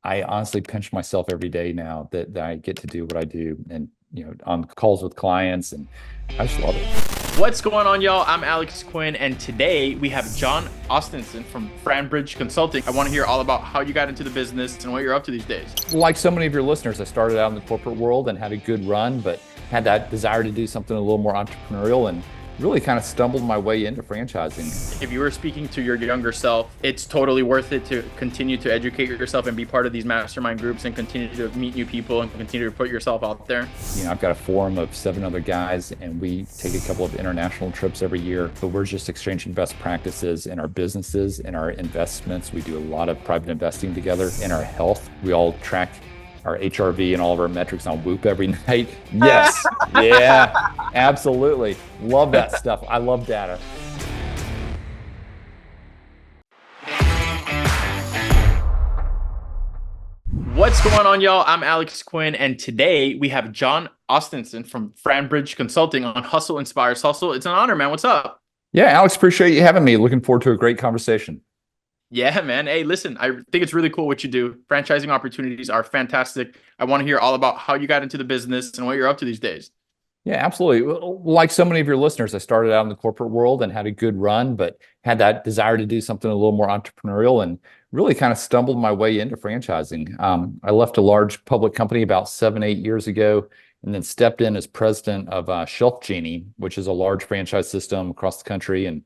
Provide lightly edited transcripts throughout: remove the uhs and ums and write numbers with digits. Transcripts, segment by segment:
I honestly pinch myself every day now that I get to do what I do and, on calls with clients, and I just love it. What's going on, y'all? I'm Alex Quin, and today we have Jon Ostenson from Franbridge Consulting. I want to hear all about how you got into the business and what you're up to these days. Like so many of your listeners, I started out in the corporate world and had a good run, but had that desire to do something a little more entrepreneurial and really kind of stumbled my way into franchising. If you were speaking to your younger self, it's totally worth it to continue to educate yourself and be part of these mastermind groups and continue to meet new people and continue to put yourself out there. I've got a forum of 7 other guys, and we take a couple of international trips every year, but we're just exchanging best practices in our businesses, in our investments. We do a lot of private investing together. In our health, we all track our HRV and all of our metrics on Whoop every night. Yes. Yeah, absolutely. Love that stuff. I love data. What's going on, y'all? I'm Alex Quin, and today we have Jon Ostenson from Franbridge Consulting on Hustle Inspires Hustle. It's an honor, man. What's up? Yeah, Alex, appreciate you having me. Looking forward to a great conversation. Yeah, man. Hey, listen, I think it's really cool what you do. Franchising opportunities are fantastic. I want to hear all about how you got into the business and what you're up to these days. Yeah, absolutely. Like so many of your listeners, I started out in the corporate world and had a good run, but had that desire to do something a little more entrepreneurial and really kind of stumbled my way into franchising. I left a large public company about 7, 8 years ago, and then stepped in as president of Shelf Genie, which is a large franchise system across the country, and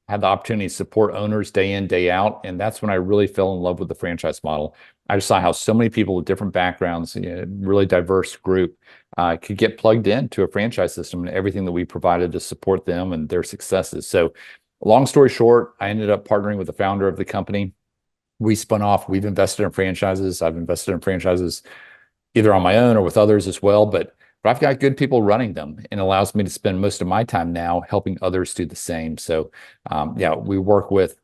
had the opportunity to support owners day in, day out. And that's when I really fell in love with the franchise model. I just saw how so many people with different backgrounds, really diverse group, could get plugged into a franchise system and everything that we provided to support them and their successes. So long story short, I ended up partnering with the founder of the company. We spun off. We've invested in franchises. I've invested in franchises either on my own or with others as well. But I've got good people running them, and allows me to spend most of my time now helping others do the same. So, yeah, we work with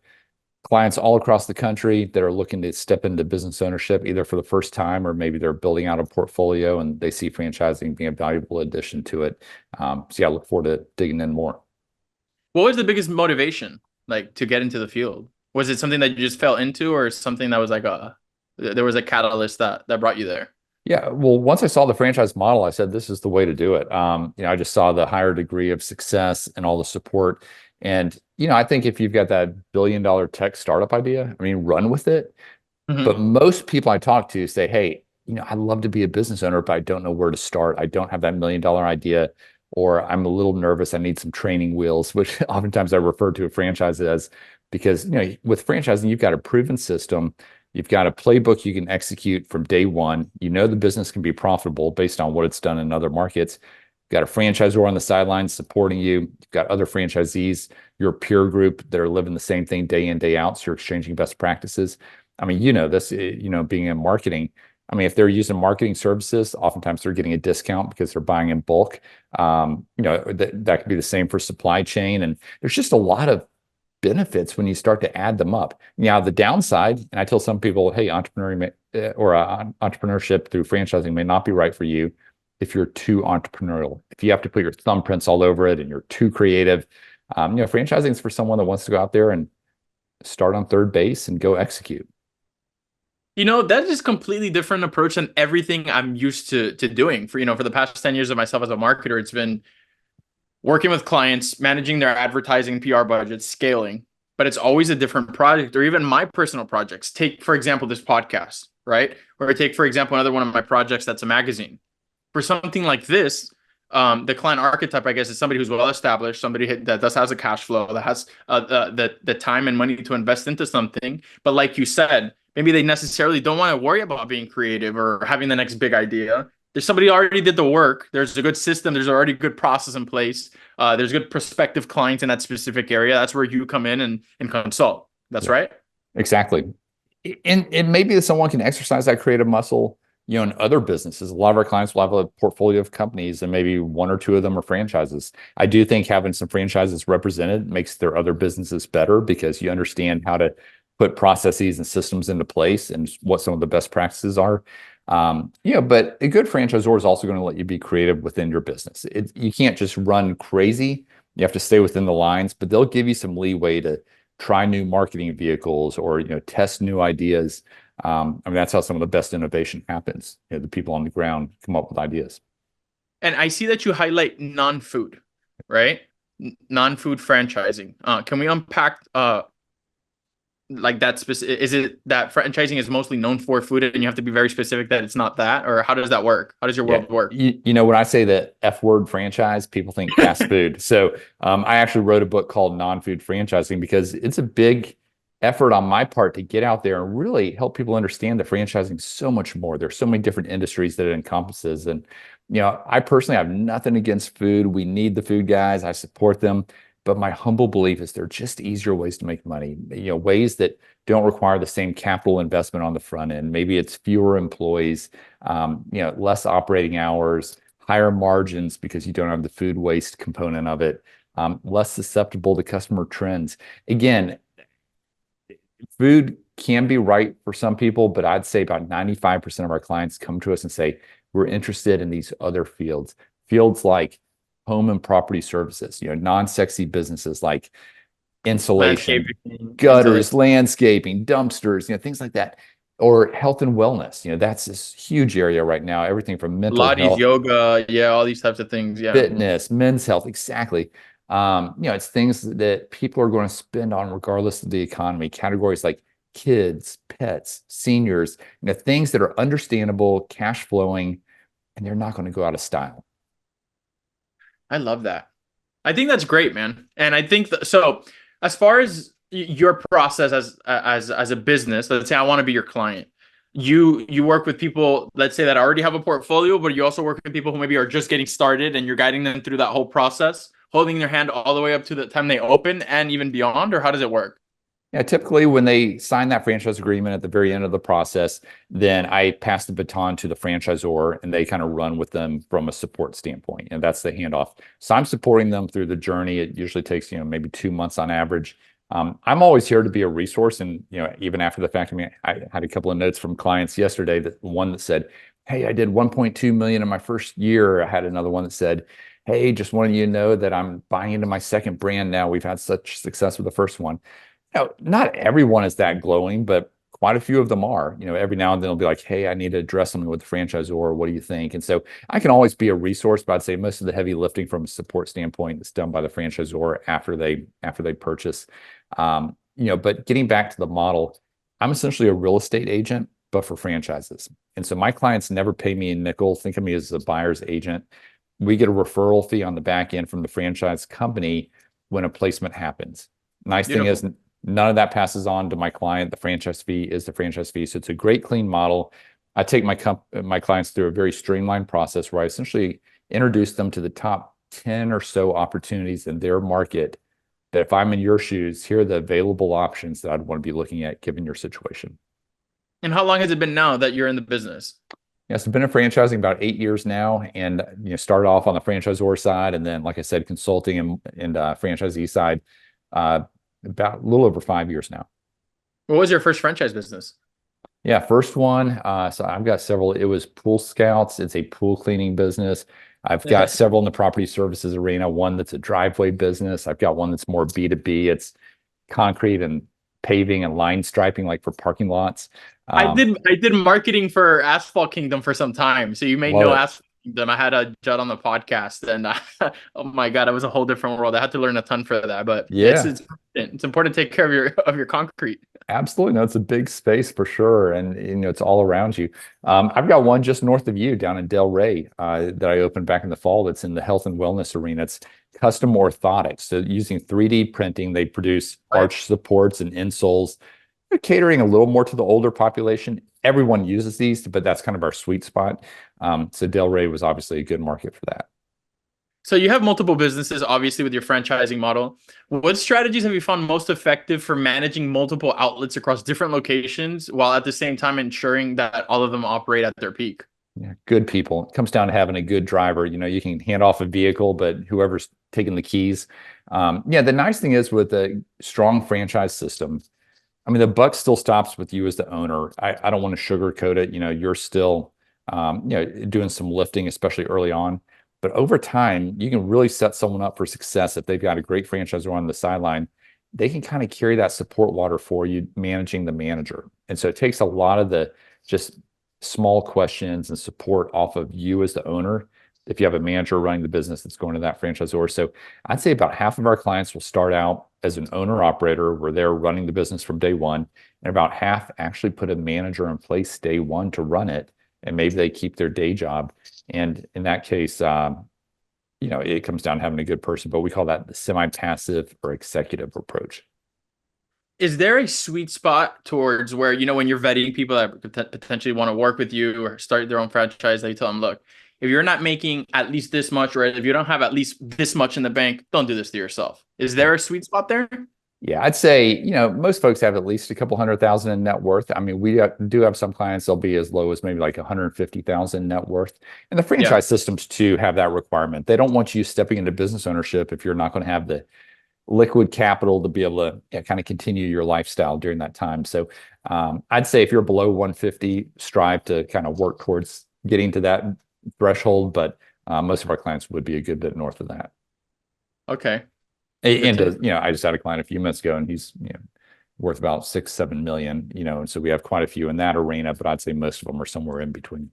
clients all across the country that are looking to step into business ownership, either for the first time or maybe they're building out a portfolio and they see franchising being a valuable addition to it. So, yeah, I look forward to digging in more. What was the biggest motivation, like, to get into the field? Was it something that you just fell into, or something that was like there was a catalyst that brought you there? Yeah, well, once I saw the franchise model, I said, this is the way to do it. I just saw the higher degree of success and all the support. And, I think if you've got that billion-dollar tech startup idea, I mean, run with it. But most people I talk to say, hey, I'd love to be a business owner, but I don't know where to start. I don't have that million-dollar idea, or I'm a little nervous. I need some training wheels, which oftentimes I refer to a franchise as, because, with franchising, you've got a proven system. You've got a playbook you can execute from day one. The business can be profitable based on what it's done in other markets. You've got a franchisor on the sidelines supporting you. You've got other franchisees, your peer group that are living the same thing day in, day out. So you're exchanging best practices. I mean, this, being in marketing. I mean, if they're using marketing services, oftentimes they're getting a discount because they're buying in bulk. That could be the same for supply chain. And there's just a lot of benefits when you start to add them up. Now, the downside, and I tell some people, hey, entrepreneurship through franchising may not be right for you if you're too entrepreneurial. If you have to put your thumbprints all over it and you're too creative, franchising is for someone that wants to go out there and start on third base and go execute. That's just completely different approach than everything I'm used to doing. For the past 10 years of myself as a marketer, it's been working with clients, managing their advertising, PR budgets, scaling, but it's always a different project, or even my personal projects. Take, for example, this podcast, right? Or take, for example, another one of my projects that's a magazine. For something like this, the client archetype, I guess, is somebody who's well-established, somebody that has a cash flow, that has the time and money to invest into something. But like you said, maybe they necessarily don't want to worry about being creative or having the next big idea. There's somebody who already did the work. There's a good system. There's already a good process in place. There's good prospective clients in that specific area. That's where you come in and consult. That's right. Exactly. And maybe someone can exercise that creative muscle, in other businesses. A lot of our clients will have a portfolio of companies, and maybe 1 or 2 of them are franchises. I do think having some franchises represented makes their other businesses better, because you understand how to put processes and systems into place and what some of the best practices are. But a good franchisor is also going to let you be creative within your business. You can't just run crazy. You have to stay within the lines, but they'll give you some leeway to try new marketing vehicles or, test new ideas. I mean, that's how some of the best innovation happens. You know, the people on the ground come up with ideas. And I see that you highlight non-food, right? Non-food franchising. Can we unpack like that specific? Is it that franchising is mostly known for food, and you have to be very specific that it's not that, or how does that work? How does your Yeah. world work? You know, when I say the F word franchise, people think fast food. So I actually wrote a book called Non-Food Franchising because it's a big effort on my part to get out there and really help people understand that franchising is so much more. There's so many different industries that it encompasses. And, you know, I personally have nothing against food. We need the food guys. I support them. But my humble belief is there are just easier ways to make money, you know, ways that don't require the same capital investment on the front end. Maybe it's fewer employees, you know, less operating hours, higher margins because you don't have the food waste component of it, less susceptible to customer trends. Again, food can be right for some people, but I'd say about 95% of our clients come to us and say, we're interested in these other fields, fields like home and property services, you know, non-sexy businesses like insulation, Landscaping, gutters, insulation, landscaping, dumpsters, you know, things like that, or health and wellness. You know, that's this huge area right now, everything from mental Pilates, health, yoga, yeah, all these types of things. Yeah. fitness, men's health, exactly. You know, it's things that people are going to spend on regardless of the economy. Categories like kids, pets, seniors, you know, things that are understandable, cash flowing, and they're not going to go out of style. I love that. I think that's great, man. And I think so. As far as your process as a business, let's say I want to be your client. You work with people, let's say that already have a portfolio, but you also work with people who maybe are just getting started, and you're guiding them through that whole process, holding their hand all the way up to the time they open and even beyond. Or how does it work? Yeah, typically when they sign that franchise agreement at the very end of the process, then I pass the baton to the franchisor and they kind of run with them from a support standpoint. And that's the handoff. So I'm supporting them through the journey. It usually takes, you know, maybe 2 months on average. I'm always here to be a resource. And, you know, even after the fact, I mean, I had a couple of notes from clients yesterday, that one that said, hey, I did 1.2 million in my first year. I had another one that said, hey, just wanted you to know that I'm buying into my second brand now. We've had such success with the first one. Now, not everyone is that glowing, but quite a few of them are. You know, every now and then they'll be like, hey, I need to address something with the franchisor. What do you think? And so I can always be a resource, but I'd say most of the heavy lifting from a support standpoint is done by the franchisor after they purchase. You know, but getting back to the model, I'm essentially a real estate agent, but for franchises. And so my clients never pay me a nickel. Think of me as a buyer's agent. We get a referral fee on the back end from the franchise company when a placement happens. Nice thing Beautiful. is none of that passes on to my client. The franchise fee is the franchise fee. So it's a great, clean model. I take my clients through a very streamlined process where I essentially introduce them to the top 10 or so opportunities in their market that if I'm in your shoes, here are the available options that I'd want to be looking at given your situation. And how long has it been now that you're in the business? Yes, I've been in franchising about 8 years now, and you know, started off on the franchisor side, and then, like I said, consulting and franchisee side, about a little over 5 years now. What was your first franchise business? Yeah, first one. So I've got several. It was Pool Scouts. It's a pool cleaning business. I've got several in the property services arena. One that's a driveway business. I've got one that's more B2B. It's concrete and paving and line striping, like for parking lots. I did marketing for Asphalt Kingdom for some time. So you may Love know it. Asphalt Kingdom. I had a Judd on the podcast, and oh my God, it was a whole different world. I had to learn a ton for that, but Yeah. it's important to take care of your concrete. Absolutely. No, it's a big space for sure. And, you know, it's all around you. I've got one just north of you down in Del Rey that I opened back in the fall that's in the health and wellness arena. It's custom orthotics. So using 3D printing, they produce arch supports and insoles. They're catering a little more to the older population. Everyone uses these, but that's kind of our sweet spot. So Del Rey was obviously a good market for that. So you have multiple businesses, obviously, with your franchising model. What strategies have you found most effective for managing multiple outlets across different locations while at the same time ensuring that all of them operate at their peak? Yeah, good people. It comes down to having a good driver. You know, you can hand off a vehicle, but whoever's taking the keys. Yeah, the nice thing is with a strong franchise system, I mean, the buck still stops with you as the owner. I don't want to sugarcoat it. You know, you're still, you know, doing some lifting, especially early on. But over time, you can really set someone up for success if they've got a great franchisor on the sideline. they can kind of carry that support water for you, managing the manager. And so it takes a lot of the just small questions and support off of you as the owner if you have a manager running the business that's going to that franchisor. So I'd say about half of our clients will start out as an owner operator where they're running the business from day one, and about half actually put a manager in place day one to run it, and maybe they keep their day job. And in that case, it comes down to having a good person, but we call that the semi-passive or executive approach. Is there a sweet spot towards where, when you're vetting people that potentially want to work with you or start their own franchise, that you tell them, look, if you're not making at least this much, or if you don't have at least this much in the bank, don't do this to yourself. Is there a sweet spot there? Yeah, I'd say, most folks have at least a couple 100,000 in net worth. I mean, we do have some clients, they'll be as low as maybe like 150,000 net worth. And the franchise systems too have that requirement. They don't want you stepping into business ownership if you're not going to have the liquid capital to be able to kind of continue your lifestyle during that time. So I'd say if you're below 150, strive to kind of work towards getting to that threshold. But most of our clients would be a good bit north of that. Okay. And I just had a client a few minutes ago, and he's worth about 6-7 million. And so we have quite a few in that arena, but I'd say most of them are somewhere in between.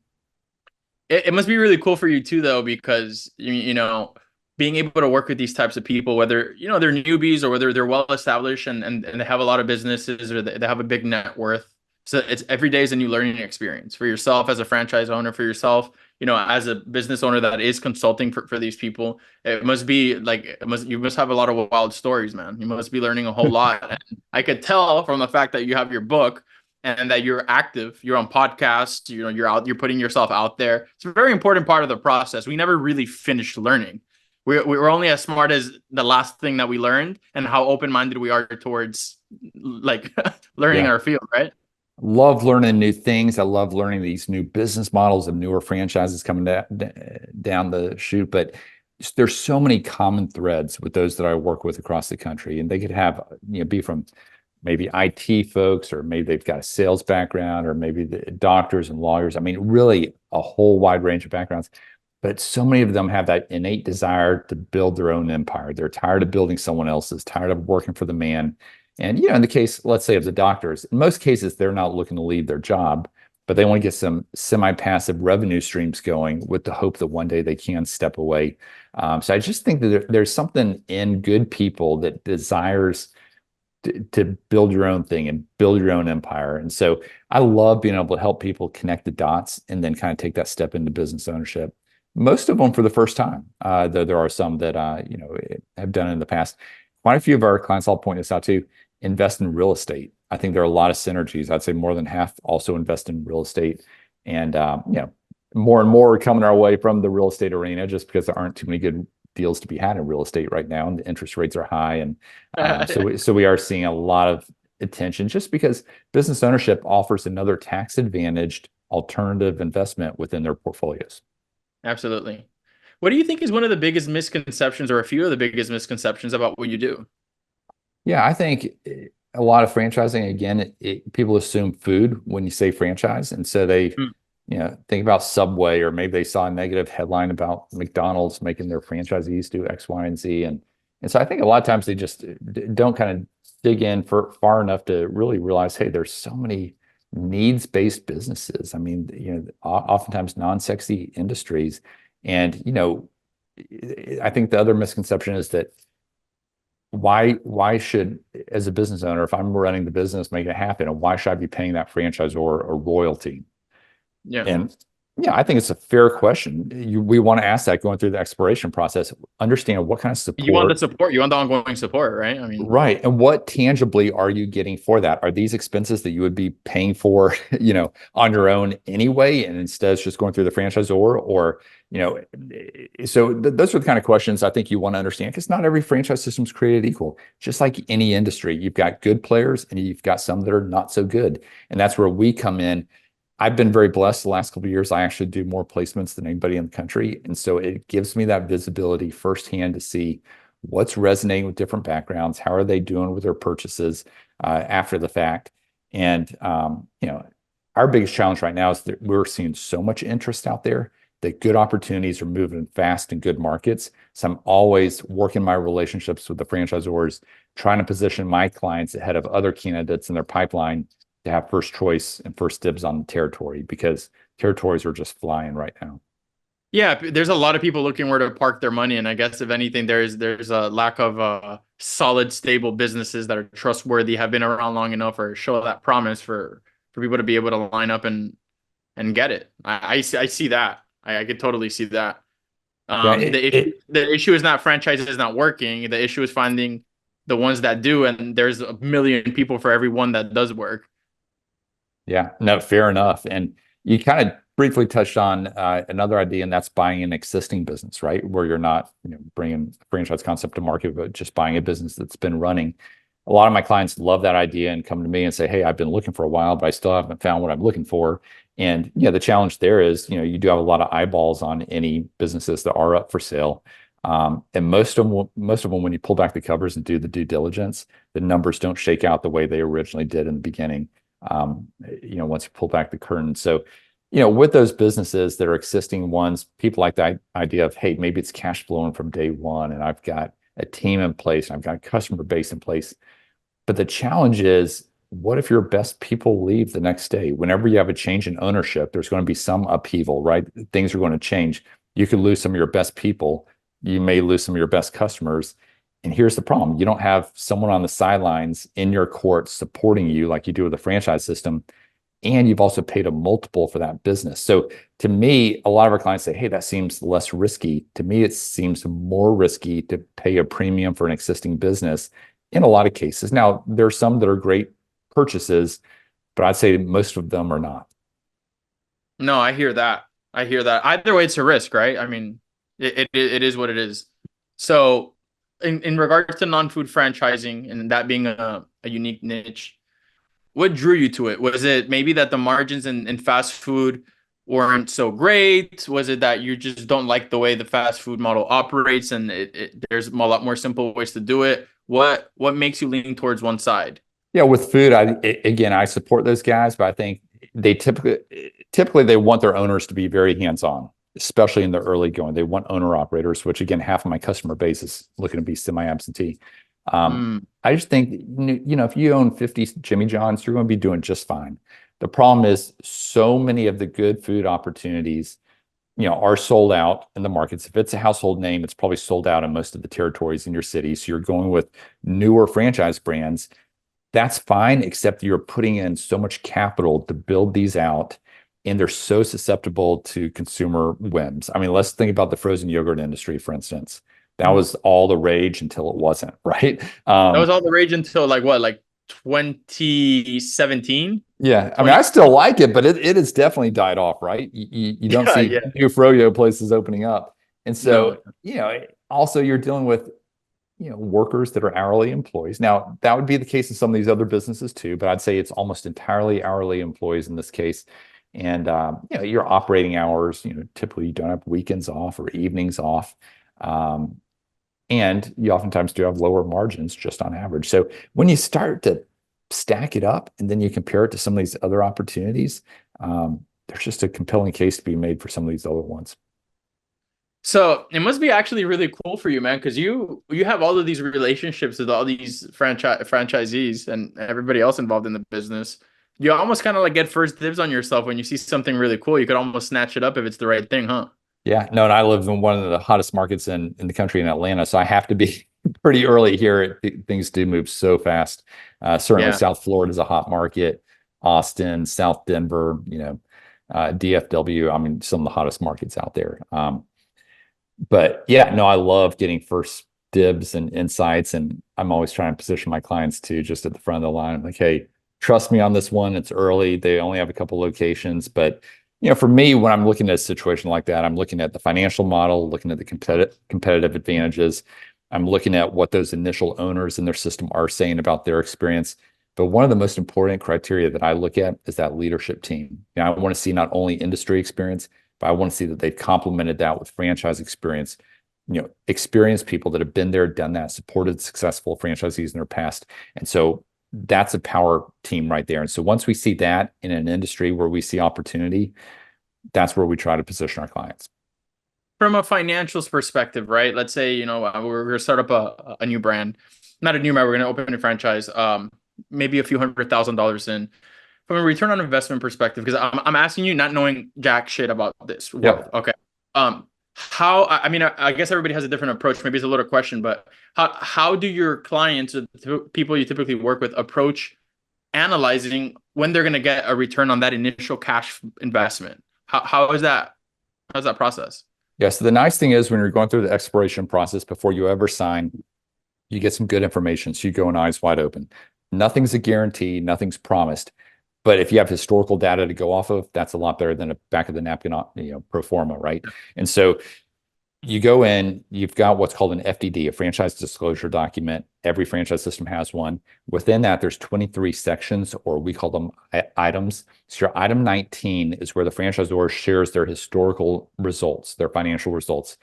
It must be really cool for you too, though, because being able to work with these types of people, whether they're newbies or whether they're well established and they have a lot of businesses or they have a big net worth. So it's every day is a new learning experience for yourself as a franchise owner, for yourself, as a business owner that is consulting for these people. It must be like, you must have a lot of wild stories, man. You must be learning a whole lot. And I could tell from the fact that you have your book and that you're active, you're on podcasts, you're putting yourself out there. It's a very important part of the process. We never really finished learning. We're only as smart as the last thing that we learned and how open-minded we are towards like learning our field, right? Love learning new things. I love learning these new business models of newer franchises coming down the chute. But there's so many common threads with those that I work with across the country, and they could have, be from maybe IT folks, or maybe they've got a sales background, or maybe the doctors and lawyers. I mean, really a whole wide range of backgrounds. But so many of them have that innate desire to build their own empire. They're tired of building someone else's, tired of working for the man. And, in the case, let's say, of the doctors, in most cases, they're not looking to leave their job, but they want to get some semi-passive revenue streams going with the hope that one day they can step away. So I just think that there's something in good people that desires to build your own thing and build your own empire. And so I love being able to help people connect the dots and then kind of take that step into business ownership. Most of them for the first time, though there are some that have done it in the past. Quite a few of our clients, I'll point this out too, invest in real estate. I think there are a lot of synergies. I'd say more than half also invest in real estate. And more and more are coming our way from the real estate arena, just because there aren't too many good deals to be had in real estate right now, and the interest rates are high. And so we are seeing a lot of attention, just because business ownership offers another tax advantaged alternative investment within their portfolios. Absolutely. What do you think is one of the biggest misconceptions, or a few of the biggest misconceptions, about what you do? Yeah, I think a lot of franchising, again, people assume food when you say franchise. And so they, think about Subway, or maybe they saw a negative headline about McDonald's making their franchisees do X, Y, and Z. And so I think a lot of times they just don't kind of dig in for far enough to really realize, hey, there's so many needs-based businesses. I mean, oftentimes non-sexy industries. And, I think the other misconception is that why should, as a business owner, if I'm running the business, make it happen, why should I be paying that franchisor a royalty? Yeah. And I think it's a fair question. We want to ask that going through the exploration process, understand what kind of support. You want the support, you want the ongoing support, right? I mean, right. And what tangibly are you getting for that? Are these expenses that you would be paying for, on your own anyway, and instead it's just going through the franchisor? Or, so those are the kind of questions I think you want to understand, because not every franchise system is created equal. Just like any industry, you've got good players and you've got some that are not so good. And that's where we come in. I've been very blessed the last couple of years. I actually do more placements than anybody in the country. And so it gives me that visibility firsthand to see what's resonating with different backgrounds. How are they doing with their purchases after the fact? And, our biggest challenge right now is that we're seeing so much interest out there that good opportunities are moving fast in good markets. So I'm always working my relationships with the franchisors trying to position my clients ahead of other candidates in their pipeline to have first choice and first dibs on the territory, because territories are just flying right now. Yeah, there's a lot of people looking where to park their money, and I guess if anything, there's a lack of solid, stable businesses that are trustworthy, have been around long enough, or show that promise for people to be able to line up and get it. I see that. I could totally see that. Yeah, The issue is not franchises not working. The issue is finding the ones that do, and there's a million people for every one that does work. yeah, no, fair enough. And you kind of briefly touched on another idea, and that's buying an existing business, right? Where you're not, bringing a franchise concept to market, but just buying a business that's been running. A lot of my clients love that idea and come to me and say, "Hey, I've been looking for a while, but I still haven't found what I'm looking for." And the challenge there is, you do have a lot of eyeballs on any businesses that are up for sale. And most of them, when you pull back the covers and do the due diligence, the numbers don't shake out the way they originally did in the beginning. Once you pull back the curtain. So, with those businesses that are existing ones, people like the idea of, hey, maybe it's cash flowing from day one, and I've got a team in place, and I've got a customer base in place. But the challenge is, what if your best people leave the next day? Whenever you have a change in ownership, there's going to be some upheaval, right? Things are going to change. You could lose some of your best people. You may lose some of your best customers. And here's the problem. You don't have someone on the sidelines in your court supporting you like you do with a franchise system. And you've also paid a multiple for that business. So to me, a lot of our clients say, hey, that seems less risky. To me, it seems more risky to pay a premium for an existing business in a lot of cases. Now, there are some that are great purchases, but I'd say most of them are not. No, I hear that. I hear that. Either way, it's a risk, right? I mean, it is what it is. So, in regards to non-food franchising and that being a unique niche, what drew you to it? Was it maybe that the margins in fast food weren't so great? Was it that you just don't like the way the fast food model operates and there's a lot more simple ways to do it? What makes you lean towards one side? Yeah, with food, again, I support those guys, but I think they typically they want their owners to be very hands-on, especially in the early going. They want owner operators, which again, half of my customer base is looking to be semi-absentee. I just think, if you own 50 Jimmy John's, you're going to be doing just fine. The problem is so many of the good food opportunities, are sold out in the markets. If it's a household name, it's probably sold out in most of the territories in your city. So you're going with newer franchise brands. That's fine, except you're putting in so much capital to build these out, and they're so susceptible to consumer whims. I mean, let's think about the frozen yogurt industry, for instance. That was all the rage until it wasn't, right? That was all the rage until like 2017, Yeah, I mean, 20. I still like it, but it has definitely died off, right? You don't Yeah, see yeah. new froyo places opening up. And No. so, also you're dealing with, workers that are hourly employees. Now, that would be the case in some of these other businesses too, but I'd say it's almost entirely hourly employees in this case. And, your operating hours, typically you don't have weekends off or evenings off. And you oftentimes do have lower margins just on average. So when you start to stack it up and then you compare it to some of these other opportunities, there's just a compelling case to be made for some of these other ones. So it must be actually really cool for you, man, because you have all of these relationships with all these franchisees and everybody else involved in the business. You almost kind of like get first dibs on yourself when you see something really cool. You could almost snatch it up if it's the right thing, huh? Yeah, no, and I live in one of the hottest markets in the country in Atlanta, so I have to be pretty early here. Things do move so fast. Certainly, Yeah. South Florida is a hot market. Austin, South Denver, DFW. I mean, some of the hottest markets out there. But yeah, no, I love getting first dibs and insights, and I'm always trying to position my clients to just at the front of the line. I'm like, hey, trust me on this one. It's early. They only have a couple locations, but for me, when I'm looking at a situation like that, I'm looking at the financial model, looking at the competitive advantages. I'm looking at what those initial owners in their system are saying about their experience. But one of the most important criteria that I look at is that leadership team. I want to see not only industry experience, but I want to see that they've complemented that with franchise experience. Experienced people that have been there, done that, supported successful franchisees in their past. And so that's a power team right there. And so once we see that in an industry where we see opportunity, that's where we try to position our clients. From a financials perspective, right? Let's say, we're going to start up a new brand. not a new member, we're going to open a franchise, maybe a few $100,000 in. From a return on investment perspective, because I'm asking you not knowing jack shit about this world. Yep. Okay. How, I mean, I guess everybody has a different approach. Maybe it's a little question, but how do your clients or the people you typically work with approach analyzing when they're going to get a return on that initial cash investment? How is that? How's that process? Yeah. So the nice thing is when you're going through the exploration process before you ever sign, you get some good information. So you go in eyes wide open. Nothing's a guarantee, nothing's promised. But if you have historical data to go off of, that's a lot better than a back of the napkin, pro forma, right? And so you go in, you've got what's called an FDD, a franchise disclosure document. Every franchise system has one. Within that, there's 23 sections, or we call them items. So your item 19 is where the franchisor shares their historical results, their financial results,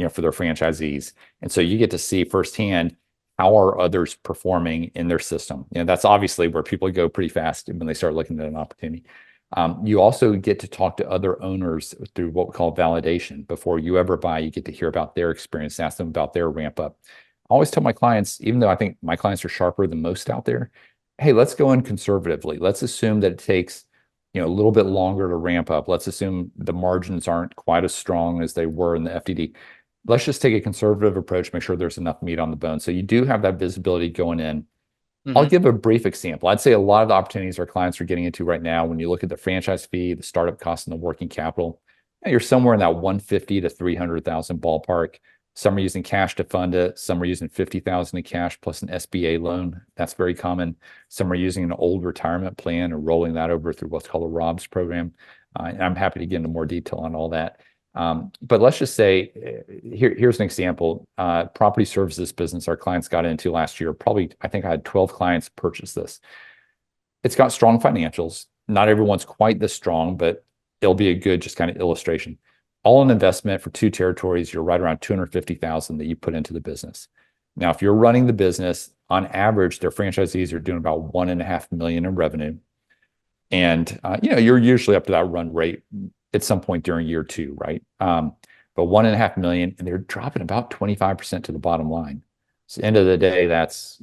for their franchisees. And so you get to see firsthand how are others performing in their system. That's obviously where people go pretty fast when they start looking at an opportunity. You also get to talk to other owners through what we call validation. Before you ever buy, you get to hear about their experience, ask them about their ramp up. I always tell my clients, even though I think my clients are sharper than most out there, hey, let's go in conservatively. Let's assume that it takes, a little bit longer to ramp up. Let's assume the margins aren't quite as strong as they were in the FDD. Let's just take a conservative approach, make sure there's enough meat on the bone. So you do have that visibility going in. I'll give a brief example. I'd say a lot of the opportunities our clients are getting into right now, when you look at the franchise fee, the startup cost, and the working capital, you're somewhere in that 150 to 300,000 ballpark. Some are using cash to fund it. Some are using 50,000 in cash plus an SBA loan. That's very common. Some are using an old retirement plan and rolling that over through what's called a ROBS program. And I'm happy to get into more detail on all that. But let's just say, here's an example. Property services business our clients got into last year. Probably, I think I had 12 clients purchase this. It's got strong financials. Not everyone's quite this strong, but it'll be a good just kind of illustration. All in investment for 2 territories, you're right around 250,000 that you put into the business. Now, if you're running the business, on average, their franchisees are doing about 1.5 million in revenue. And, you're usually up to that run rate at some point during year 2, right? But 1.5 million, and they're dropping about 25% to the bottom line. So end of the day, that's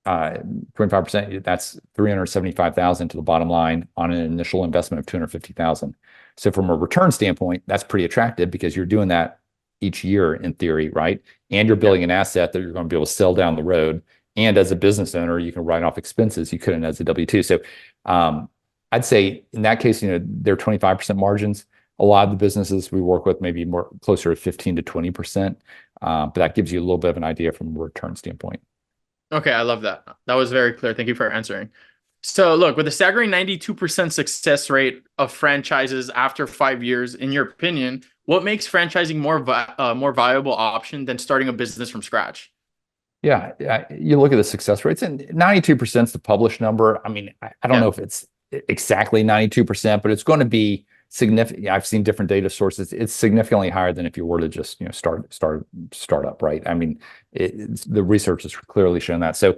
25%. That's 375,000 to the bottom line on an initial investment of 250,000. So from a return standpoint, that's pretty attractive because you're doing that each year in theory, right? And you're building an asset that you're going to be able to sell down the road. And as a business owner, you can write off expenses you couldn't as a W-2. So I'd say in that case, they're 25% margins. A lot of the businesses we work with maybe more closer to 15 to 20%. But that gives you a little bit of an idea from a return standpoint. Okay, I love that. That was very clear. Thank you for answering. So look, with a staggering 92% success rate of franchises after 5 years, in your opinion, what makes franchising more viable option than starting a business from scratch? Yeah, you look at the success rates, and 92% is the published number. I mean, I don't know if it's exactly 92%, but it's going to be significant. I've seen different data sources. It's significantly higher than if you were to just start up, right? I mean, the research has clearly shown that. So,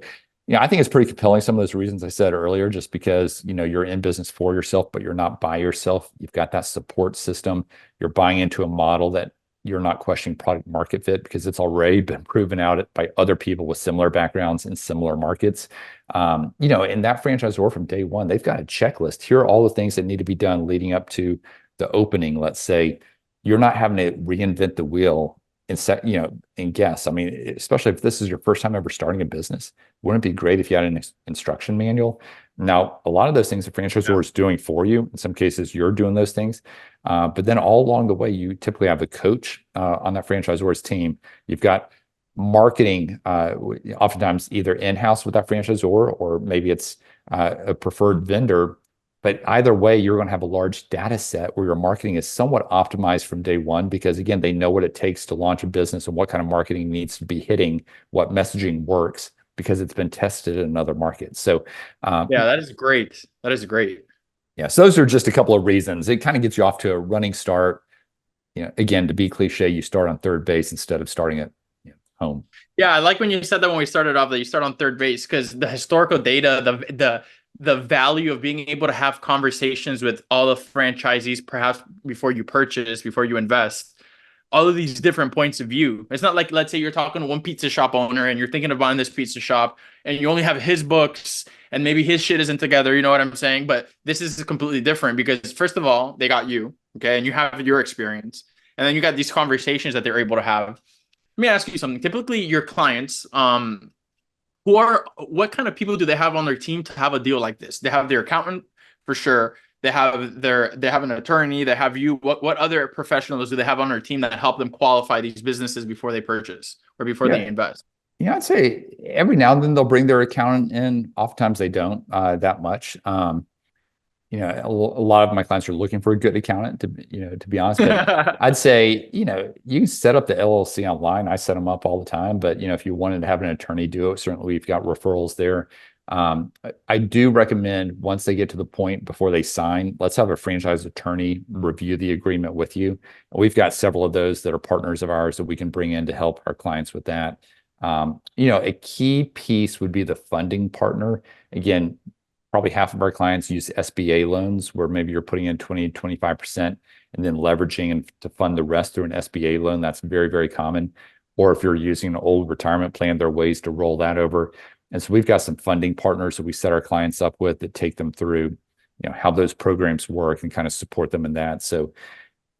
I think it's pretty compelling. Some of those reasons I said earlier, just because you're in business for yourself, but you're not by yourself. You've got that support system. You're buying into a model that you're not questioning product market fit because it's already been proven out by other people with similar backgrounds in similar markets. And that franchisor from day one, they've got a checklist. Here are all the things that need to be done leading up to the opening. Let's say you're not having to reinvent the wheel and guess. I mean, especially if this is your first time ever starting a business, wouldn't it be great if you had an instruction manual? Now, a lot of those things the franchisor is doing for you. In some cases, you're doing those things. But then all along the way, you typically have a coach on that franchisor's team. You've got marketing, oftentimes either in-house with that franchisor, or maybe it's a preferred vendor. But either way, you're going to have a large data set where your marketing is somewhat optimized from day one because, again, they know what it takes to launch a business and what kind of marketing needs to be hitting, what messaging works because it's been tested in another market. So, that is great. That is great. Yeah, so those are just a couple of reasons. It kind of gets you off to a running start. Again, to be cliche, you start on third base instead of starting at home. Yeah, I like when you said that when we started off that you start on third base because the historical data, the value of being able to have conversations with all the franchisees, perhaps before you purchase, before you invest, all of these different points of view. It's not like, let's say you're talking to one pizza shop owner and you're thinking of buying this pizza shop and you only have his books and maybe his shit isn't together. You know what I'm saying? But this is completely different because first of all, they got you, okay, and you have your experience, and then you got these conversations that they're able to have. Let me ask you something. Typically, your clients, what kind of people do they have on their team to have a deal like this? They have their accountant for sure. They have an attorney. They have you. What other professionals do they have on their team that help them qualify these businesses before they purchase or before they Yeah. invest? Yeah, I'd say every now and then they'll bring their accountant in. Oftentimes they don't that much. A lot of my clients are looking for a good accountant to be honest, but I'd say, you can set up the LLC online. I set them up all the time, but if you wanted to have an attorney do it, certainly we've got referrals there. I do recommend once they get to the point before they sign, let's have a franchise attorney review the agreement with you. We've got several of those that are partners of ours that we can bring in to help our clients with that. A key piece would be the funding partner. Again, probably half of our clients use SBA loans where maybe you're putting in 20, 25% and then leveraging and to fund the rest through an SBA loan. That's very, very common. Or if you're using an old retirement plan, there are ways to roll that over. And so we've got some funding partners that we set our clients up with that take them through, how those programs work and kind of support them in that. So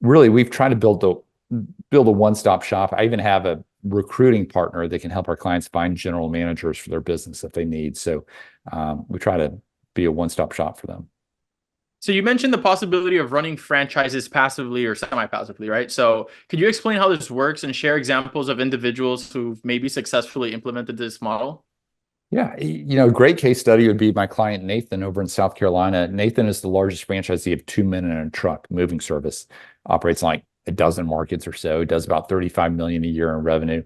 really, we've tried to build a one-stop shop. I even have a recruiting partner that can help our clients find general managers for their business if they need. So we try to be a one-stop shop for them. So you mentioned the possibility of running franchises passively or semi-passively, right? So could you explain how this works and share examples of individuals who've maybe successfully implemented this model? Yeah, a great case study would be my client Nathan over in South Carolina. Nathan is the largest franchisee of 2 Men and a Truck moving service. Operates like a dozen markets or so. He does about 35 million a year in revenue.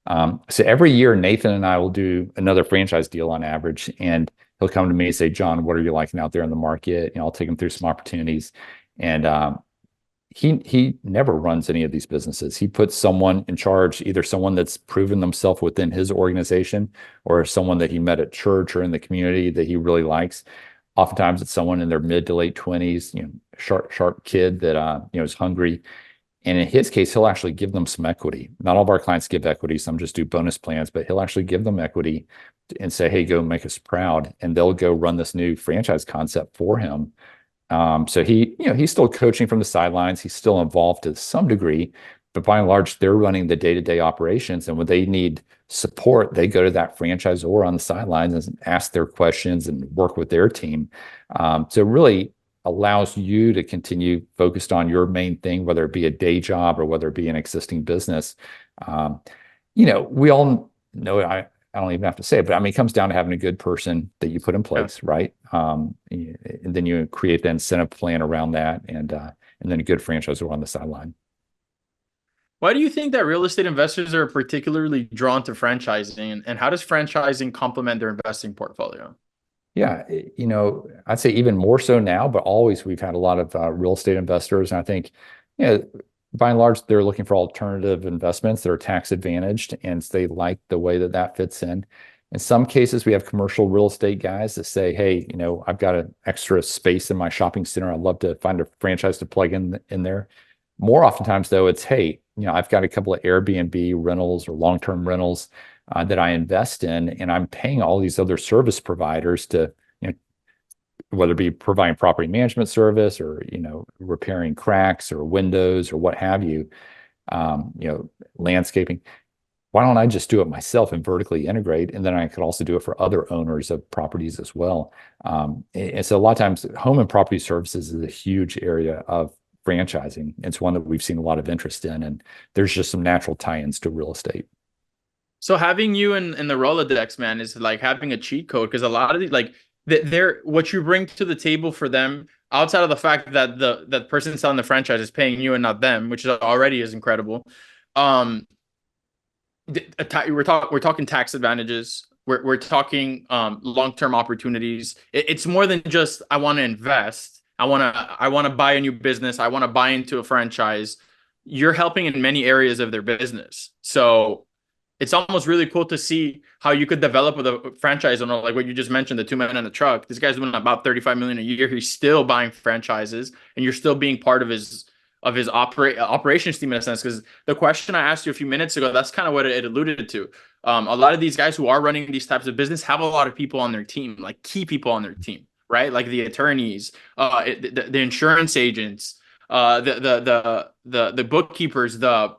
So every year, Nathan and I will do another franchise deal on average, and he'll come to me and say, "Jon, what are you liking out there in the market?" I'll take him through some opportunities, and he never runs any of these businesses. He puts someone in charge, either someone that's proven themselves within his organization or someone that he met at church or in the community that he really likes. Oftentimes it's someone in their mid to late 20s, sharp kid that is hungry. And in his case, he'll actually give them some equity. Not all of our clients give equity. Some just do bonus plans, but he'll actually give them equity and say, "Hey, go make us proud." And they'll go run this new franchise concept for him. So he's still coaching from the sidelines. He's still involved to some degree, but by and large, they're running the day-to-day operations. And when they need support, they go to that franchisor on the sidelines and ask their questions and work with their team. So really allows you to continue focused on your main thing, whether it be a day job or whether it be an existing business. We all know, I don't even have to say it, but I mean, it comes down to having a good person that you put in place, right? And then you create the incentive plan around that, and then a good franchisor on the sideline. Why do you think that real estate investors are particularly drawn to franchising, and how does franchising complement their investing portfolio? Yeah, I'd say even more so now, but always we've had a lot of real estate investors, and I think, by and large, they're looking for alternative investments that are tax advantaged, and they like the way that fits in. In some cases, we have commercial real estate guys that say, "Hey, I've got an extra space in my shopping center. I'd love to find a franchise to plug in there." More oftentimes, though, it's, "Hey, I've got a couple of Airbnb rentals or long-term rentals that I invest in, and I'm paying all these other service providers to, whether it be providing property management service or, repairing cracks or windows or what have you, landscaping. Why don't I just do it myself and vertically integrate? And then I could also do it for other owners of properties as well." And so a lot of times home and property services is a huge area of franchising. It's one that we've seen a lot of interest in, and there's just some natural tie-ins to real estate. So having you in the Rolodex, man, is like having a cheat code, because a lot of these, like, they're what you bring to the table for them, outside of the fact that the person selling the franchise is paying you and not them, which already is incredible. We're talking tax advantages. We're talking long-term opportunities. It's more than just, I want to invest. I want to buy a new business. I want to buy into a franchise. You're helping in many areas of their business. So it's almost really cool to see how you could develop with a franchise owner, like what you just mentioned, the 2 Men and a Truck. This guy's doing about 35 million a year. He's still buying franchises, and you're still being part of his his operations team in a sense. Because the question I asked you a few minutes ago, that's kind of what it alluded to. A lot of these guys who are running these types of business have a lot of people on their team, like key people on their team, right? Like the attorneys, the insurance agents, the bookkeepers, the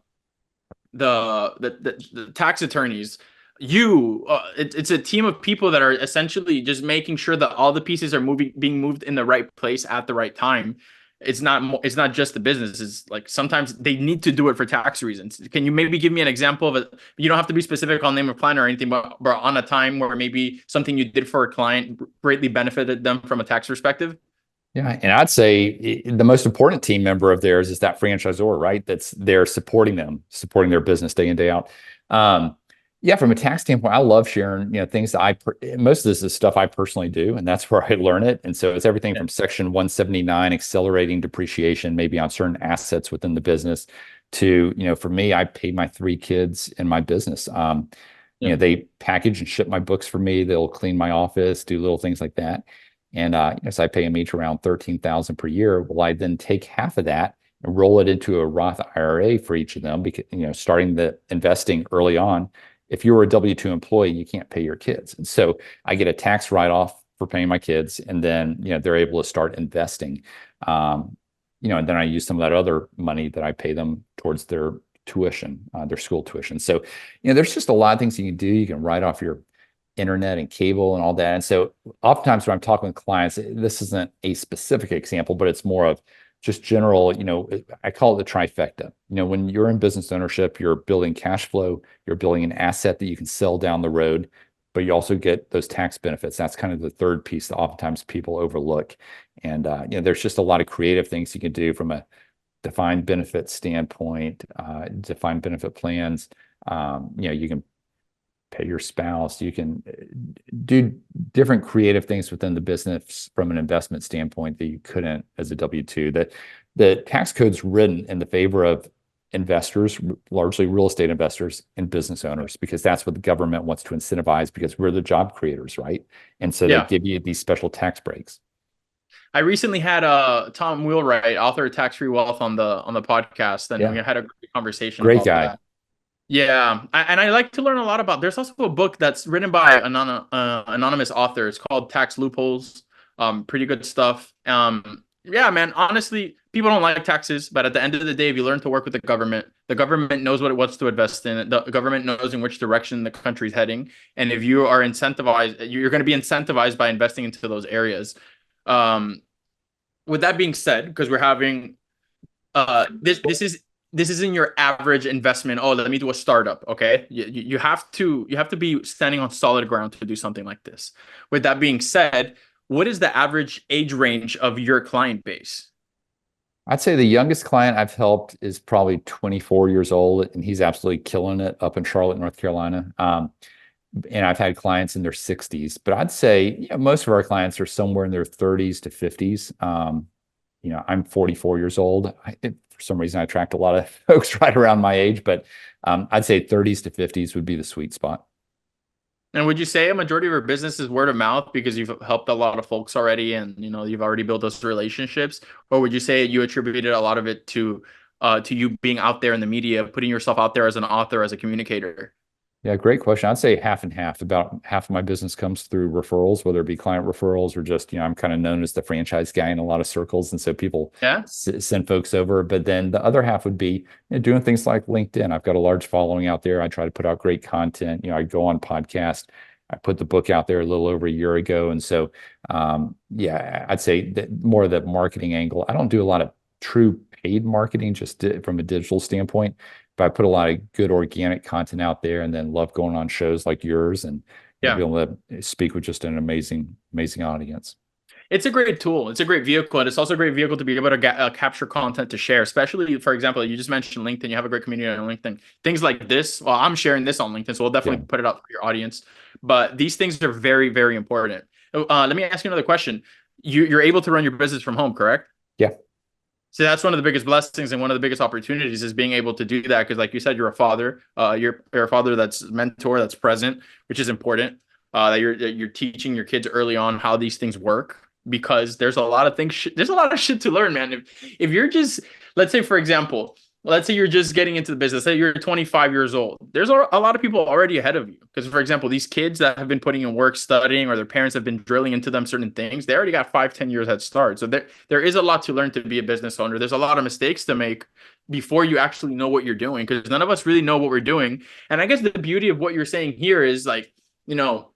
tax attorneys. It's a team of people that are essentially just making sure that all the pieces are being moved in the right place at the right time. It's not just the business. It's like sometimes they need to do it for tax reasons. Can you maybe give me an example of it? You don't have to be specific on name of client or anything, but on a time where maybe something you did for a client greatly benefited them from a tax perspective. Yeah, and I'd say the most important team member of theirs is that franchisor, right? That's there supporting them, supporting their business day in, day out. Yeah, from a tax standpoint, I love sharing, things that most of this is stuff I personally do, and that's where I learn it. And so it's everything Yeah. from Section 179, accelerating depreciation, maybe on certain assets within the business, to, for me, I pay my three kids in my business. Yeah. They package and ship my books for me. They'll clean my office, do little things like that. And so I pay them each around 13,000 per year. Well, I then take half of that and roll it into a Roth IRA for each of them because, starting the investing early on. If you were a W-2 employee, you can't pay your kids. And so I get a tax write-off for paying my kids, and then, they're able to start investing. And then I use some of that other money that I pay them towards their tuition, their school tuition. So, there's just a lot of things you can do. You can write off your internet and cable and all that. And so oftentimes when I'm talking with clients, this isn't a specific example, but it's more of just general, I call it the trifecta. When you're in business ownership, you're building cash flow, you're building an asset that you can sell down the road, but you also get those tax benefits. That's kind of the third piece that oftentimes people overlook. And, there's just a lot of creative things you can do from a defined benefit standpoint, defined benefit plans. You can pay your spouse. You can do different creative things within the business from an investment standpoint that you couldn't as a W-2. The tax code's written in the favor of investors, largely real estate investors and business owners, because that's what the government wants to incentivize because we're the job creators, right? And so they Yeah. give you these special tax breaks. I recently had Tom Wheelwright, author of Tax Free Wealth, on the podcast, and we Yeah, had a great conversation great about guy. that. Yeah, and I like to learn a lot about. There's also a book that's written by anonymous author. It's called Tax Loopholes. Pretty good stuff. Yeah, man. Honestly, people don't like taxes, but at the end of the day, if you learn to work with the government knows what it wants to invest in. The government knows in which direction the country's heading, and if you are incentivized, you're going to be incentivized by investing into those areas. Um, with that being said, because we're having this isn't your average investment. Oh, let me do a startup. Okay. You have to be standing on solid ground to do something like this. With that being said, what is the average age range of your client base? I'd say the youngest client I've helped is probably 24 years old, and he's absolutely killing it up in Charlotte, North Carolina. And I've had clients in their 60s, but I'd say most of our clients are somewhere in their 30s to 50s. I'm 44 years old. For some reason, I attract a lot of folks right around my age, but I'd say 30s to 50s would be the sweet spot. And would you say a majority of your business is word of mouth because you've helped a lot of folks already and you've already built those relationships? Or would you say you attributed a lot of it to you being out there in the media, putting yourself out there as an author, as a communicator? Yeah, great question. I'd say half and half. About half of my business comes through referrals, whether it be client referrals or just, I'm kind of known as the franchise guy in a lot of circles. And so people Yeah. send folks over. But then the other half would be doing things like LinkedIn. I've got a large following out there. I try to put out great content. I go on podcast. I put the book out there a little over a year ago. And so, yeah, I'd say that more of the marketing angle. I don't do a lot of true paid marketing just from a digital standpoint, but I put a lot of good organic content out there and then love going on shows like yours and Yeah. be able to speak with just an amazing, amazing audience. It's a great tool. It's a great vehicle. And it's also a great vehicle to be able to capture content to share, especially, for example, you just mentioned LinkedIn. You have a great community on LinkedIn. Things like this, well, I'm sharing this on LinkedIn, so we'll Yeah. definitely put it out for your audience. But these things are very, very important. Let me ask you another question. You're able to run your business from home, correct? Yeah. So that's one of the biggest blessings and one of the biggest opportunities is being able to do that. Because like you said, you're a father, you're a father that's mentor, that's present, which is important. That you're teaching your kids early on how these things work because there's a lot of things, there's a lot of shit to learn, man. If you're just let's say, for example, let's say you're just getting into the business. Say you're 25 years old. There's a lot of people already ahead of you. Because, for example, these kids that have been putting in work, studying, or their parents have been drilling into them certain things, they already got 5, 10 years head start. So there is a lot to learn to be a business owner. There's a lot of mistakes to make before you actually know what you're doing, because none of us really know what we're doing. And I guess the beauty of what you're saying here is like, you know,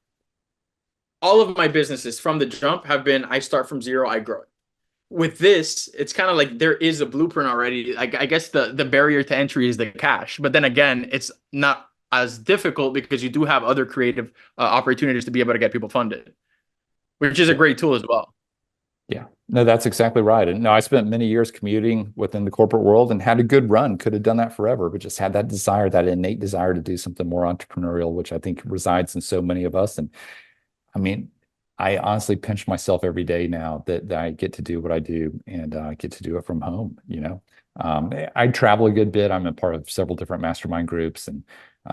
all of my businesses from the jump have been, I start from zero, I grow it. With this, it's kind of like there is a blueprint already. I guess the barrier to entry is the cash, but then again, it's not as difficult because you do have other creative opportunities to be able to get people funded, which is a great tool as well. Yeah, no, that's exactly right. And no, I spent many years commuting within the corporate world and had a good run, could have done that forever, but just had that desire, that innate desire to do something more entrepreneurial, which I think resides in so many of us. And I mean, I honestly pinch myself every day now that I get to do what I do, and I get to do it from home, you know. I travel a good bit. I'm a part of several different mastermind groups and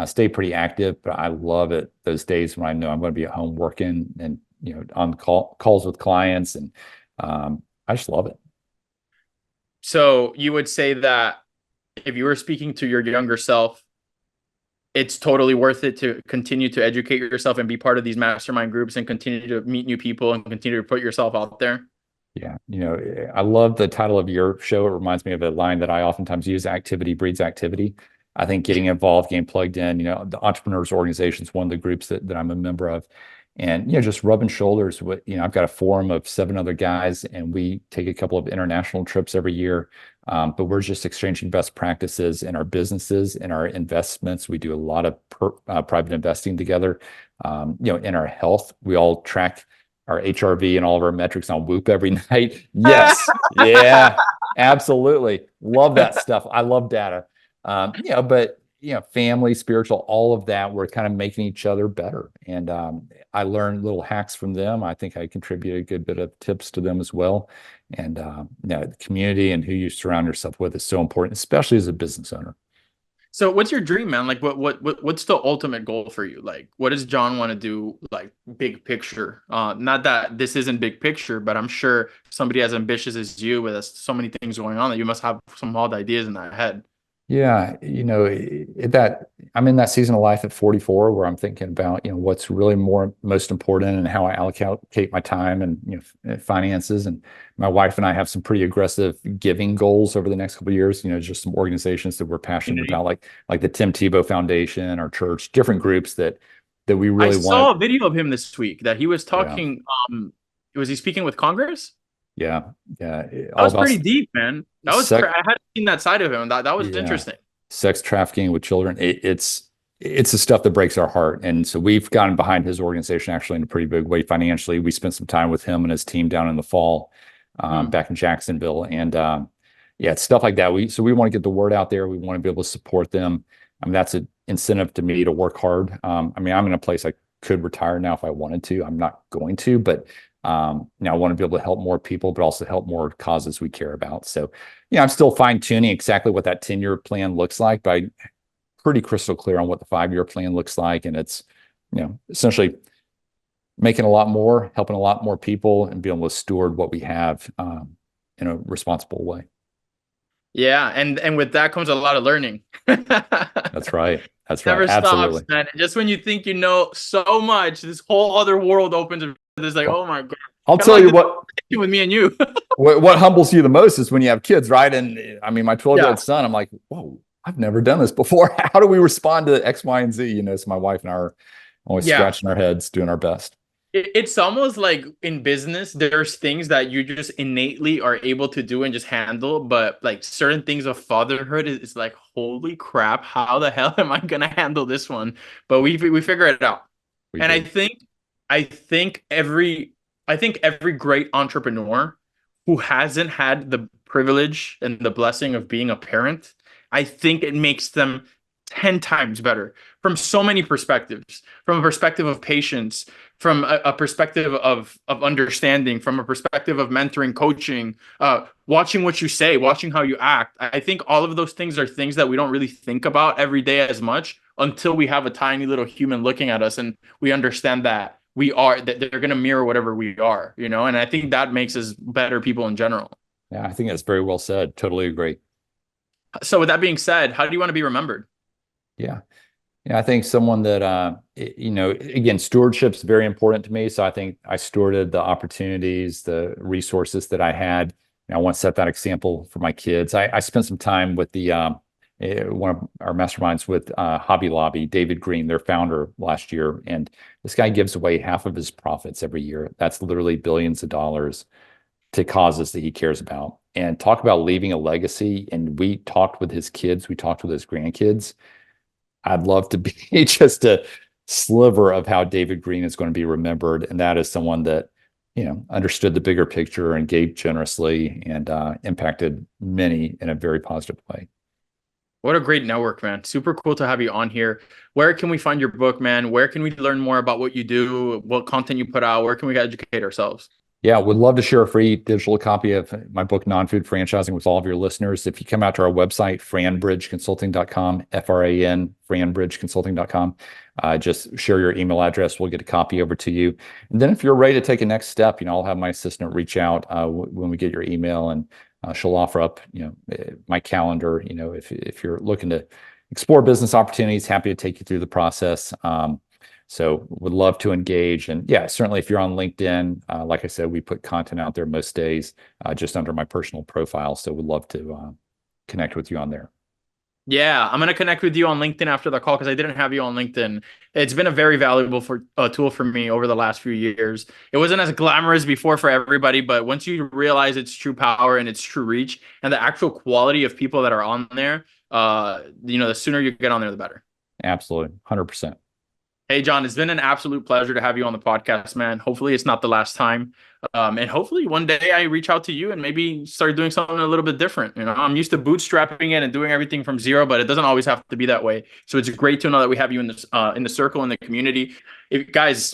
stay pretty active, but I love it those days when I know I'm going to be at home working and, you know, on calls with clients. And I just love it. So you would say that if you were speaking to your younger self, it's totally worth it to continue to educate yourself and be part of these mastermind groups and continue to meet new people and continue to put yourself out there. Yeah, you know, I love the title of your show. It reminds me of a line that I oftentimes use: activity breeds activity. I think getting involved, getting plugged in, you know, the Entrepreneurs Organization is one of the groups that I'm a member of. And, you know, just rubbing shoulders with, you know, I've got a forum of 7 other guys, and we take a couple of international trips every year. But we're just exchanging best practices in our businesses, in our investments. We do a lot of private investing together. You know, in our health, we all track our HRV and all of our metrics on Whoop every night. Yes. Yeah, absolutely. Love that stuff. I love data. You know, but you know, family, spiritual, all of that, we're kind of making each other better. And I learned little hacks from them. I think I contribute a good bit of tips to them as well. And you know, the community and who you surround yourself with is so important, especially as a business owner. So what's your dream, man? Like what's the ultimate goal for you? Like what does John want to do, like big picture? Not that this isn't big picture, but I'm sure somebody as ambitious as you with so many things going on that you must have some wild ideas in that head. Yeah, you know, that I'm in that season of life at 44 where I'm thinking about, you know, what's really most important and how I allocate my time and, you know, finances. And my wife and I have some pretty aggressive giving goals over the next couple of years, you know, just some organizations that we're passionate about, like the Tim Tebow Foundation, our church, different groups that we I really saw want. a video of him this week that he was Yeah, talking. Was he speaking with Congress? yeah, yeah. That All was about pretty deep, man. That was sex. I hadn't seen that side of him. That was Yeah, interesting. sex trafficking with children. It's the stuff that breaks our heart. And so we've gotten behind his organization actually in a pretty big way financially. We spent some time with him and his team down in the fall, Hmm. back in Jacksonville. And yeah, it's stuff like that. We want to get the word out there. We want to be able to support them. I mean, that's an incentive to me to work hard. I mean, I'm in a place I could retire now if I wanted to. I'm not going to, but now I want to be able to help more people, but also help more causes we care about. So, yeah, I'm still fine tuning exactly what that 10-year plan looks like, but pretty crystal clear on what the 5-year plan looks like. And it's, you know, essentially making a lot more, helping a lot more people, and being able to steward what we have in a responsible way. Yeah, and with that comes a lot of learning. That's right. That's right. Never stops, Absolutely. man. Just when you think you know so much, this whole other world opens up. It's like, Well, oh my God. I'll Kind of tell like you this what, conversation with me and you. what humbles you the most is when you have kids, right? And I mean, my 12-year-old Yeah. son, I'm like, whoa, I've never done this before. How do we respond to X, Y, and Z? You know, so my wife and I are always Yeah. scratching our heads, doing our best. It's almost like in business, there's things that you just innately are able to do and just handle, but like certain things of fatherhood is like, holy crap, how the hell am I gonna handle this one? But we figure it out. We And do. I think every great entrepreneur who hasn't had the privilege and the blessing of being a parent, I think it makes them 10 times better from so many perspectives, from a perspective of patience, from a perspective of understanding, from a perspective of mentoring, coaching, watching what you say, watching how you act. I think all of those things are things that we don't really think about every day as much until we have a tiny little human looking at us and we understand that that they're going to mirror whatever we are. And I think that makes us better people in general. Yeah, I think that's very well said. Totally agree. So with that being said, how do you want to be remembered? Yeah. Yeah, I think someone that again, stewardship's very important to me. So I think I stewarded the opportunities, the resources that I had. And I want to set that example for my kids. I spent some time with the one of our masterminds with Hobby Lobby, David Green, their founder last year. And this guy gives away half of his profits every year. That's literally billions of dollars to causes that he cares about. And talk about leaving a legacy. And we talked with his kids, we talked with his grandkids. I'd love to be just a sliver of how David Green is going to be remembered. And that is someone that, understood the bigger picture and gave generously and impacted many in a very positive way. What a great network, man. Super cool to have you on here. Where can we find your book, man? Where can we learn more about what you do, what content you put out? Where can we educate ourselves? Yeah, would love to share a free digital copy of my book, Non-Food Franchising, with all of your listeners. If you come out to our website, franbridgeconsulting.com, F-R-A-N, franbridgeconsulting.com, just share your email address. We'll get a copy over to you. And then if you're ready to take a next step, I'll have my assistant reach out when we get your email, and she'll offer up, my calendar. If you're looking to explore business opportunities, happy to take you through the process. So would love to engage. And yeah, certainly if you're on LinkedIn, like I said, we put content out there most days just under my personal profile. So would love to connect with you on there. Yeah, I'm gonna connect with you on LinkedIn after the call because I didn't have you on LinkedIn. It's been a very valuable tool for me over the last few years. It wasn't as glamorous before for everybody, but once you realize its true power and its true reach and the actual quality of people that are on there, the sooner you get on there, the better. Absolutely, 100%. Hey, Jon, it's been an absolute pleasure to have you on the podcast, man. Hopefully, it's not the last time. And hopefully, one day I reach out to you and maybe start doing something a little bit different. I'm used to bootstrapping it and doing everything from zero, but it doesn't always have to be that way. So it's great to know that we have you in the circle, in the community. If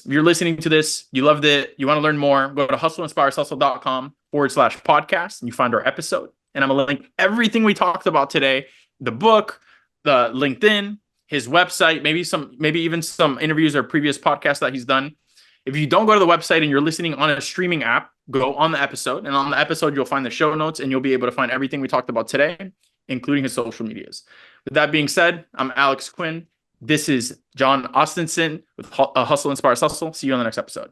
you're listening to this, you loved it, you want to learn more, go to hustleinspireshustle.com/podcast, and you find our episode. And I'm going to link everything we talked about today, the book, the LinkedIn, his website, maybe even some interviews or previous podcasts that he's done. If you don't go to the website and you're listening on a streaming app, go on the episode. And on the episode, you'll find the show notes and you'll be able to find everything we talked about today, including his social medias. With that being said, I'm Alex Quin. This is Jon Ostenson with Hustle Inspires Hustle. See you on the next episode.